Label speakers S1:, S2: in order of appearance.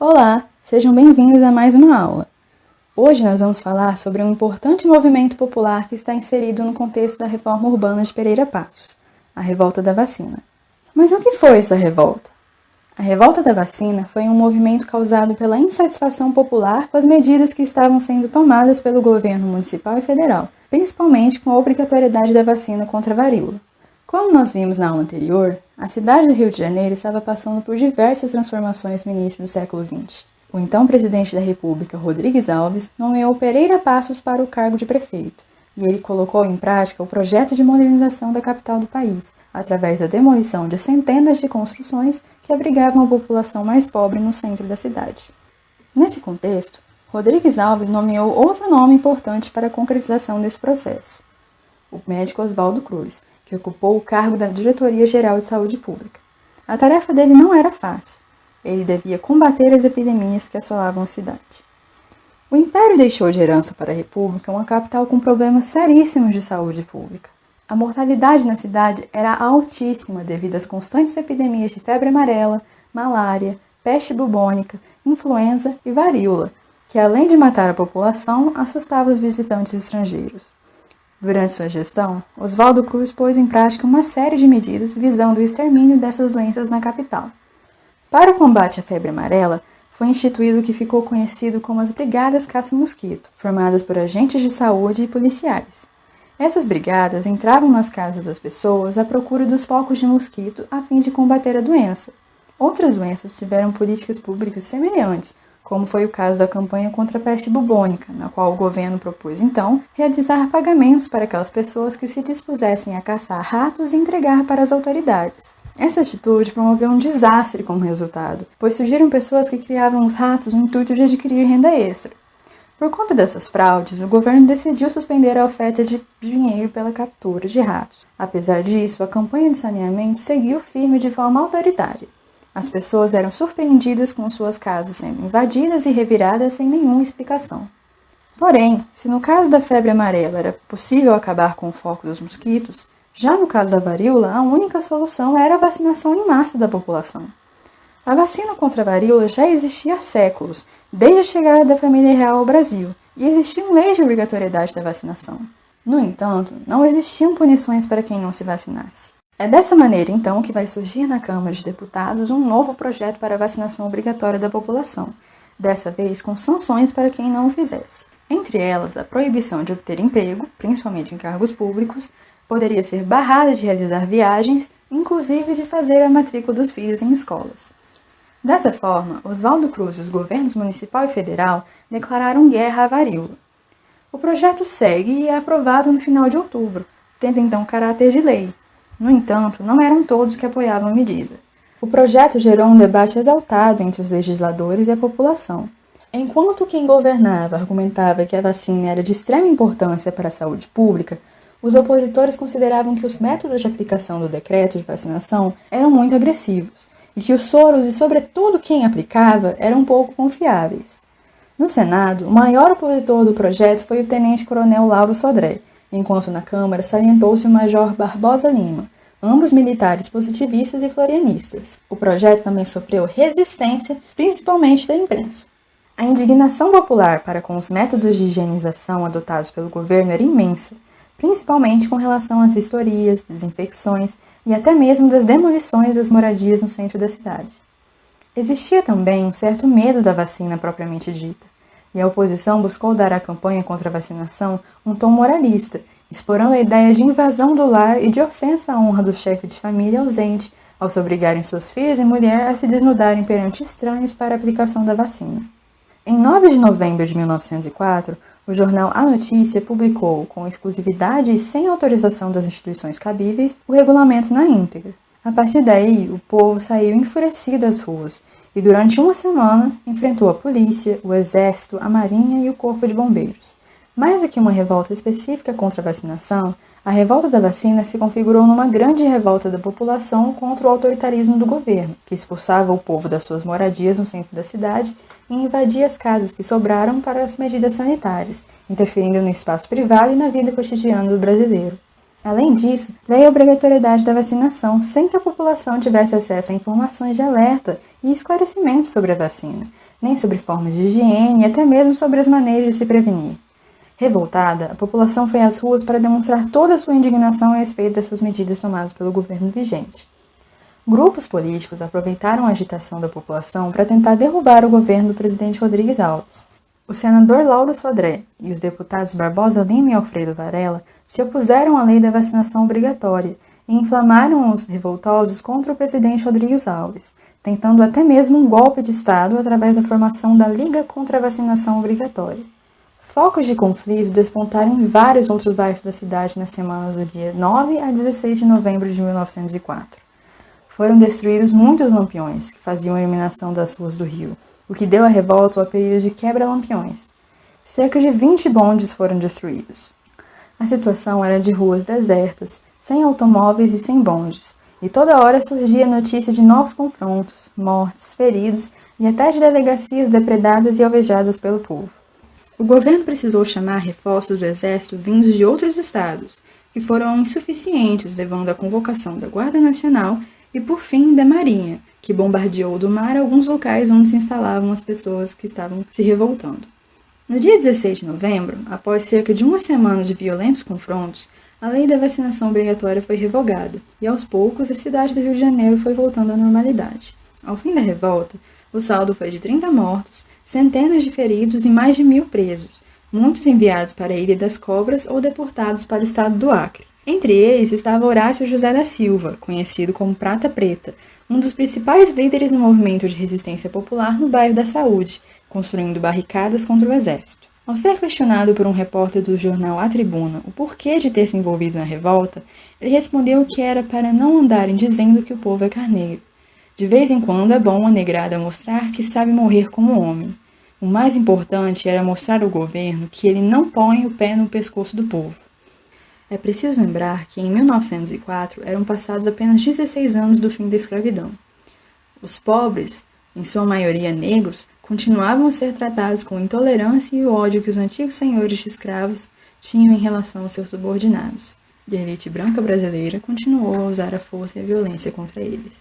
S1: Olá, sejam bem-vindos a mais uma aula. Hoje nós vamos falar sobre um importante movimento popular que está inserido no contexto da reforma urbana de Pereira Passos, a Revolta da Vacina. Mas o que foi essa revolta? A Revolta da Vacina foi um movimento causado pela insatisfação popular com as medidas que estavam sendo tomadas pelo governo municipal e federal, principalmente com a obrigatoriedade da vacina contra a varíola. Como nós vimos na aula anterior, a cidade do Rio de Janeiro estava passando por diversas transformações no início do século XX. O então presidente da República, Rodrigues Alves, nomeou Pereira Passos para o cargo de prefeito, e ele colocou em prática o projeto de modernização da capital do país, através da demolição de centenas de construções que abrigavam a população mais pobre no centro da cidade. Nesse contexto, Rodrigues Alves nomeou outro nome importante para a concretização desse processo, o médico Oswaldo Cruz, que ocupou o cargo da Diretoria-Geral de Saúde Pública. A tarefa dele não era fácil. Ele devia combater as epidemias que assolavam a cidade. O Império deixou de herança para a República uma capital com problemas seríssimos de saúde pública. A mortalidade na cidade era altíssima devido às constantes epidemias de febre amarela, malária, peste bubônica, influenza e varíola, que além de matar a população, assustava os visitantes estrangeiros. Durante sua gestão, Oswaldo Cruz pôs em prática uma série de medidas visando o extermínio dessas doenças na capital. Para o combate à febre amarela, foi instituído o que ficou conhecido como as Brigadas Caça-Mosquito, formadas por agentes de saúde e policiais. Essas brigadas entravam nas casas das pessoas à procura dos focos de mosquito a fim de combater a doença. Outras doenças tiveram políticas públicas semelhantes, como foi o caso da campanha contra a peste bubônica, na qual o governo propôs, então, realizar pagamentos para aquelas pessoas que se dispusessem a caçar ratos e entregar para as autoridades. Essa atitude promoveu um desastre como resultado, pois surgiram pessoas que criavam os ratos no intuito de adquirir renda extra. Por conta dessas fraudes, o governo decidiu suspender a oferta de dinheiro pela captura de ratos. Apesar disso, a campanha de saneamento seguiu firme de forma autoritária. As pessoas eram surpreendidas com suas casas sendo invadidas e reviradas sem nenhuma explicação. Porém, se no caso da febre amarela era possível acabar com o foco dos mosquitos, já no caso da varíola, a única solução era a vacinação em massa da população. A vacina contra a varíola já existia há séculos, desde a chegada da família real ao Brasil, e existiam leis de obrigatoriedade da vacinação. No entanto, não existiam punições para quem não se vacinasse. É dessa maneira, então, que vai surgir na Câmara de Deputados um novo projeto para a vacinação obrigatória da população, dessa vez com sanções para quem não o fizesse. Entre elas, a proibição de obter emprego, principalmente em cargos públicos, poderia ser barrada de realizar viagens, inclusive de fazer a matrícula dos filhos em escolas. Dessa forma, Oswaldo Cruz e os governos municipal e federal declararam guerra à varíola. O projeto segue e é aprovado no final de outubro, tendo então caráter de lei. No entanto, não eram todos que apoiavam a medida. O projeto gerou um debate exaltado entre os legisladores e a população. Enquanto quem governava argumentava que a vacina era de extrema importância para a saúde pública, os opositores consideravam que os métodos de aplicação do decreto de vacinação eram muito agressivos e que os soros e, sobretudo, quem aplicava eram pouco confiáveis. No Senado, o maior opositor do projeto foi o tenente-coronel Lauro Sodré, enquanto na Câmara salientou-se o major Barbosa Lima, ambos militares positivistas e florianistas. O projeto também sofreu resistência, principalmente da imprensa. A indignação popular para com os métodos de higienização adotados pelo governo era imensa, principalmente com relação às vistorias, desinfecções e até mesmo das demolições das moradias no centro da cidade. Existia também um certo medo da vacina propriamente dita, e a oposição buscou dar à campanha contra a vacinação um tom moralista, explorando a ideia de invasão do lar e de ofensa à honra do chefe de família ausente, ao se obrigarem suas filhas e mulher a se desnudarem perante estranhos para a aplicação da vacina. Em 9 de novembro de 1904, o jornal A Notícia publicou, com exclusividade e sem autorização das instituições cabíveis, o regulamento na íntegra. A partir daí, o povo saiu enfurecido às ruas e, durante uma semana, enfrentou a polícia, o exército, a marinha e o corpo de bombeiros. Mais do que uma revolta específica contra a vacinação, a revolta da vacina se configurou numa grande revolta da população contra o autoritarismo do governo, que expulsava o povo das suas moradias no centro da cidade e invadia as casas que sobraram para as medidas sanitárias, interferindo no espaço privado e na vida cotidiana do brasileiro. Além disso, veio a obrigatoriedade da vacinação, sem que a população tivesse acesso a informações de alerta e esclarecimentos sobre a vacina, nem sobre formas de higiene e até mesmo sobre as maneiras de se prevenir. Revoltada, a população foi às ruas para demonstrar toda a sua indignação a respeito dessas medidas tomadas pelo governo vigente. Grupos políticos aproveitaram a agitação da população para tentar derrubar o governo do presidente Rodrigues Alves. O senador Lauro Sodré e os deputados Barbosa Lima e Alfredo Varela se opuseram à lei da vacinação obrigatória e inflamaram os revoltosos contra o presidente Rodrigues Alves, tentando até mesmo um golpe de Estado através da formação da Liga contra a Vacinação Obrigatória. Focos de conflito despontaram em vários outros bairros da cidade nas semanas do dia 9 a 16 de novembro de 1904. Foram destruídos muitos lampiões, que faziam a iluminação das ruas do Rio, o que deu à revolta o apelido de quebra-lampiões. Cerca de 20 bondes foram destruídos. A situação era de ruas desertas, sem automóveis e sem bondes, e toda hora surgia notícia de novos confrontos, mortes, feridos e até de delegacias depredadas e alvejadas pelo povo. O governo precisou chamar reforços do exército vindos de outros estados, que foram insuficientes, levando à convocação da Guarda Nacional e, por fim, da Marinha, que bombardeou do mar alguns locais onde se instalavam as pessoas que estavam se revoltando. No dia 16 de novembro, após cerca de uma semana de violentos confrontos, a lei da vacinação obrigatória foi revogada e, aos poucos, a cidade do Rio de Janeiro foi voltando à normalidade. Ao fim da revolta, o saldo foi de 30 mortos, centenas de feridos e mais de 1.000 presos, muitos enviados para a Ilha das Cobras ou deportados para o estado do Acre. Entre eles estava Horácio José da Silva, conhecido como Prata Preta, um dos principais líderes no movimento de resistência popular no bairro da Saúde, construindo barricadas contra o exército. Ao ser questionado por um repórter do jornal A Tribuna o porquê de ter se envolvido na revolta, ele respondeu que era para não andarem dizendo que o povo é carneiro. De vez em quando é bom a negrada mostrar que sabe morrer como homem. O mais importante era mostrar ao governo que ele não põe o pé no pescoço do povo. É preciso lembrar que em 1904 eram passados apenas 16 anos do fim da escravidão. Os pobres, em sua maioria negros, continuavam a ser tratados com intolerância e o ódio que os antigos senhores de escravos tinham em relação aos seus subordinados. E a elite branca brasileira continuou a usar a força e a violência contra eles.